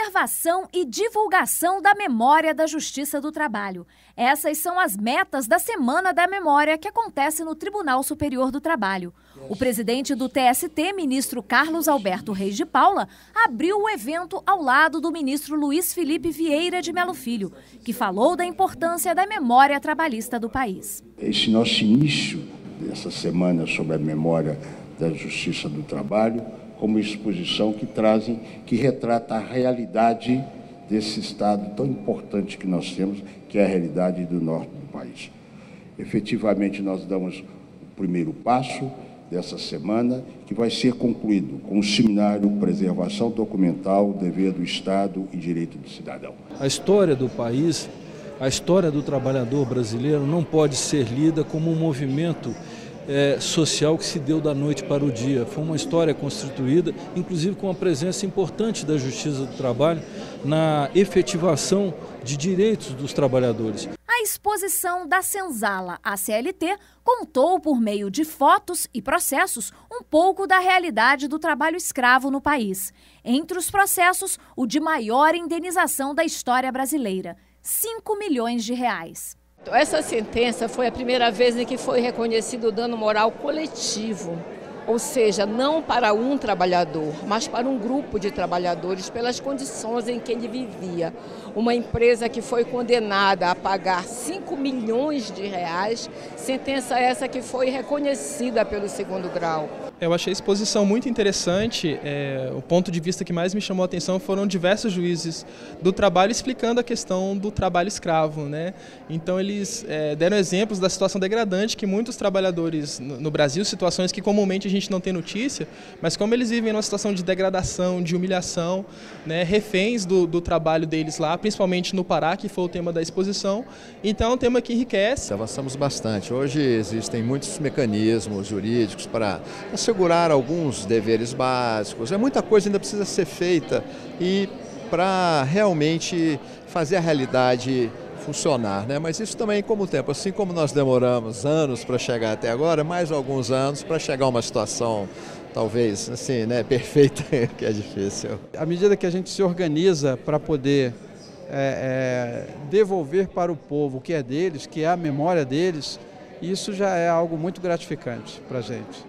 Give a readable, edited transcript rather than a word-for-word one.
Preservação e divulgação da memória da Justiça do Trabalho. Essas são as metas da Semana da Memória que acontece no Tribunal Superior do Trabalho. O presidente do TST, ministro Carlos Alberto Reis de Paula, abriu o evento ao lado do ministro Luiz Felipe Vieira de Melo Filho, que falou da importância da memória trabalhista do país. Esse nosso início dessa semana sobre a memória da Justiça do Trabalho, como exposição que retrata a realidade desse estado tão importante que nós temos, que é a realidade do norte do país. Efetivamente, nós damos o primeiro passo dessa semana, que vai ser concluído com o seminário Preservação Documental, Dever do Estado e Direito do Cidadão. A história do país, a história do trabalhador brasileiro não pode ser lida como um movimento social que se deu da noite para o dia. Foi uma história constituída, inclusive com a presença importante da Justiça do Trabalho na efetivação de direitos dos trabalhadores. A exposição da Senzala à CLT contou, por meio de fotos e processos, um pouco da realidade do trabalho escravo no país. Entre os processos, o de maior indenização da história brasileira, R$5 milhões. Essa sentença foi a primeira vez em que foi reconhecido o dano moral coletivo, ou seja, não para um trabalhador, mas para um grupo de trabalhadores pelas condições em que ele vivia. Uma empresa que foi condenada a pagar R$5 milhões, sentença essa que foi reconhecida pelo segundo grau. Eu achei a exposição muito interessante. O ponto de vista que mais me chamou a atenção foram diversos juízes do trabalho explicando a questão do trabalho escravo, né? Então eles deram exemplos da situação degradante que muitos trabalhadores no Brasil, situações que comumente a gente não tem notícia, mas como eles vivem numa situação de degradação, de humilhação, né, reféns do trabalho deles lá, principalmente no Pará, que foi o tema da exposição. Então é um tema que enriquece. Avançamos bastante. Hoje existem muitos mecanismos jurídicos para assegurar alguns deveres básicos. Muita coisa ainda precisa ser feita e para realmente fazer a realidade funcionar, né? Mas isso também como o tempo, assim como nós demoramos anos para chegar até agora, mais alguns anos para chegar a uma situação talvez assim, né, perfeita, que é difícil. À medida que a gente se organiza para poder devolver para o povo o que é deles, que é a memória deles, isso já é algo muito gratificante para a gente.